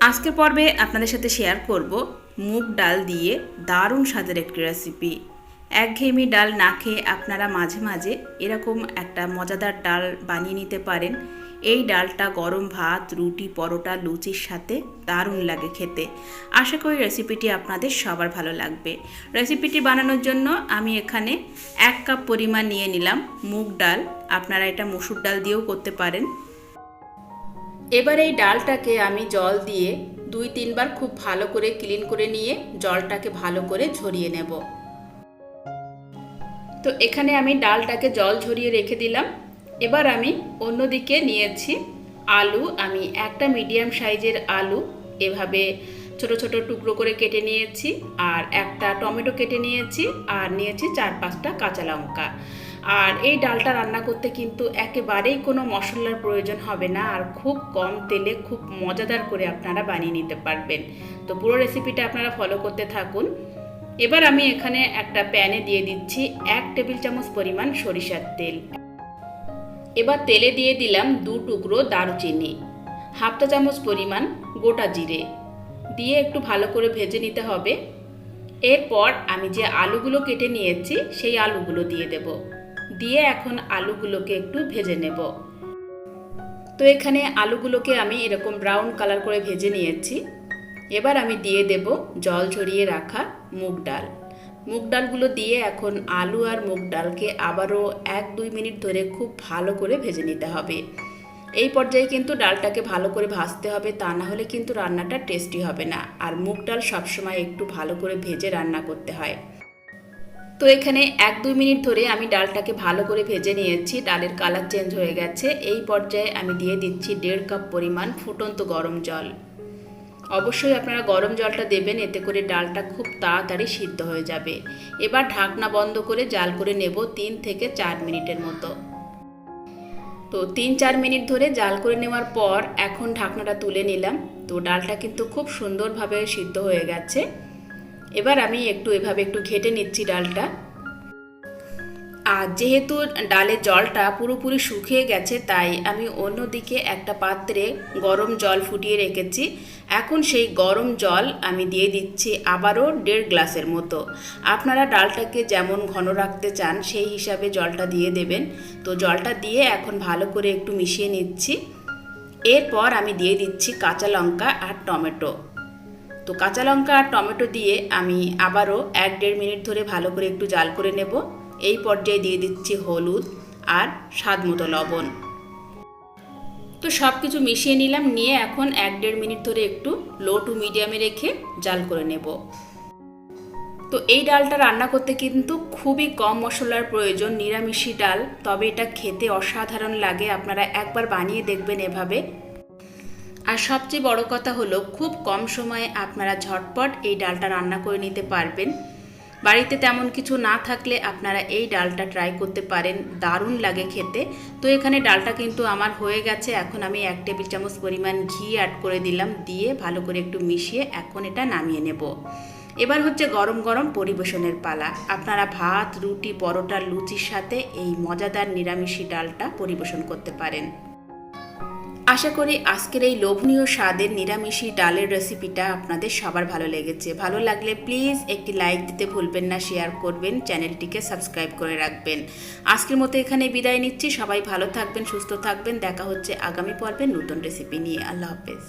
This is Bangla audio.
আজকের পর্বে আপনাদের সাথে শেয়ার করব মুগ ডাল দিয়ে দারুণ স্বাদের একটি রেসিপি। একঘেয়েমি ডাল না খেয়ে আপনারা মাঝে মাঝে এরকম একটা মজাদার ডাল বানিয়ে নিতে পারেন। এই ডালটা গরম ভাত, রুটি, পরোটা, লুচির সাথে দারুণ লাগে খেতে। আশা করি রেসিপিটি আপনাদের সবার ভালো লাগবে। রেসিপিটি বানানোর জন্য আমি এখানে 1 কাপ পরিমাণ নিয়ে নিলাম মুগ ডাল। আপনারা এটা মসুর ডাল দিয়েও করতে পারেন। এবার এই ডালটাকে আমি জল দিয়ে 2-3 বার খুব ভালো করে ক্লিন করে নিয়ে জলটাকে ভালো করে ঝরিয়ে নেব। তো এখানে আমি ডালটাকে জল ঝরিয়ে রেখে দিলাম। এবার আমি অন্যদিকে নিয়েছি আলু। আমি একটা মিডিয়াম সাইজের আলু এভাবে ছোট ছোট টুকরো করে কেটে নিয়েছি, আর একটা টমেটো কেটে নিয়েছি, আর নিয়েছি 4-5টা কাঁচা লঙ্কা। আর এই ডালটা রান্না করতে কিন্তু একেবারেই কোনো মশলার প্রয়োজন হবে না, আর খুব কম তেলে খুব মজাদার করে আপনারা বানিয়ে নিতে পারবেন। তো পুরো রেসিপিটা আপনারা ফলো করতে থাকুন। এবার আমি এখানে একটা প্যানে দিয়ে দিচ্ছি 1 টেবিল চামচ পরিমাণ সরিষার তেল। এবার তেলে দিয়ে দিলাম 2 টুকরো দারুচিনি, 1/2 চামচ পরিমাণ গোটা জিরে দিয়ে একটু ভালো করে ভেজে নিতে হবে। এরপর আমি যে আলুগুলো কেটে নিয়েছি সেই আলুগুলো দিয়ে দেব। দিয়ে এখন আলুগুলোকে একটু ভেজে নেব। তো এখানে আলুগুলোকে আমি এরকম ব্রাউন কালার করে ভেজে নিয়েছি। এবার আমি দিয়ে দেব জল ঝরিয়ে রাখা মুগ ডাল। মুগ ডালগুলো দিয়ে এখন আলু আর মুগ ডালকে আবারও 1-2 মিনিট ধরে খুব ভালো করে ভেজে নিতে হবে। এই পর্যায়ে কিন্তু ডালটাকে ভালো করে ভাজতে হবে, তা না হলে কিন্তু রান্নাটা টেস্টি হবে না। আর মুগ ডাল সবসময় একটু ভালো করে ভেজে রান্না করতে হয়। তো এখানে 1-2 মিনিট ধরে আমি ডালটাকে ভালো করে ভেজে নিয়েছি। ডালের কালার চেঞ্জ হয়ে গেছে। এই পর্যায়ে আমি দিয়ে দিচ্ছি 1.5 কাপ পরিমাণ ফুটন্ত গরম জল। অবশ্যই আপনারা গরম জলটা দেবেন, এতে করে ডালটা খুব তাড়াতাড়ি সিদ্ধ হয়ে যাবে। এবার ঢাকনা বন্ধ করে জাল করে নেব 3 থেকে 4 মিনিটের মতো। তো 3-4 মিনিট ধরে জাল করে নেওয়ার পর এখন ঢাকনাটা তুলে নিলাম। তো ডালটা কিন্তু খুব সুন্দরভাবে সিদ্ধ হয়ে গেছে। এবার আমি এভাবে একটু ঘেটে নিচ্ছি ডালটা। আর যেহেতু ডালের জলটা পুরোপুরি শুকিয়ে গেছে, তাই আমি অন্যদিকে একটা পাত্রে গরম জল ফুটিয়ে রেখেছি। এখন সেই গরম জল আমি দিয়ে দিচ্ছি আবারও 1.5 গ্লাসের মতো। আপনারা ডালটাকে যেমন ঘন রাখতে চান সেই হিসাবে জলটা দিয়ে দেবেন। তো জলটা দিয়ে এখন ভালো করে একটু মিশিয়ে নিচ্ছি। এরপর আমি দিয়ে দিচ্ছি কাঁচা লঙ্কা আর টমেটো। তো কাঁচা লঙ্কা আর টমেটো দিয়ে আমি আবারও 1-1.5 মিনিট ধরে ভালো করে একটু জাল করে নেব। এই পর্যায়ে দিয়ে দিচ্ছি হলুদ আর স্বাদ মতো লবণ। তো সব কিছু মিশিয়ে নিলাম, নিয়ে এখন 1-1.5 মিনিট ধরে একটু লো টু মিডিয়ামে রেখে জাল করে নেব। তো এই ডালটা রান্না করতে কিন্তু খুবই কম মশলার প্রয়োজন, নিরামিষি ডাল, তবে এটা খেতে অসাধারণ লাগে। আপনারা একবার বানিয়ে দেখবেন এভাবে। আর সবচেয়ে বড় কথা হলো খুব কম সময়ে আপনারা ঝটপট এই ডালটা রান্না করে নিতে পারবেন। বাড়িতে তেমন কিছু না থাকলে আপনারা এই ডালটা ট্রাই করতে পারেন, দারুণ লাগে খেতে। তো এখানে ডালটা কিন্তু আমার হয়ে গেছে। এখন আমি 1 টেবিল চামচ পরিমাণ ঘি অ্যাড করে দিলাম, দিয়ে ভালো করে একটু মিশিয়ে এখন এটা নামিয়ে নেব। এবার হচ্ছে গরম গরম পরিবেশনের পালা। আপনারা ভাত, রুটি, পরোটা, লুচির সাথে এই মজাদার নিরামিষি ডালটা পরিবেশন করতে পারেন। আশা করি আজকের এই লোভনীয় স্বাদের নিরামিষি ডালের রেসিপিটা আপনাদের সবার ভালো লেগেছে। ভালো লাগলে প্লিজ একটি লাইক দিতে ভুলবেন না, শেয়ার করবেন, চ্যানেলটিকে সাবস্ক্রাইব করে রাখবেন। আজকের মতো এখানে বিদায় নিচ্ছি। সবাই ভালো থাকবেন, সুস্থ থাকবেন। দেখা হচ্ছে আগামী পর্বে নতুন রেসিপি নিয়ে। আল্লাহ হাফেজ।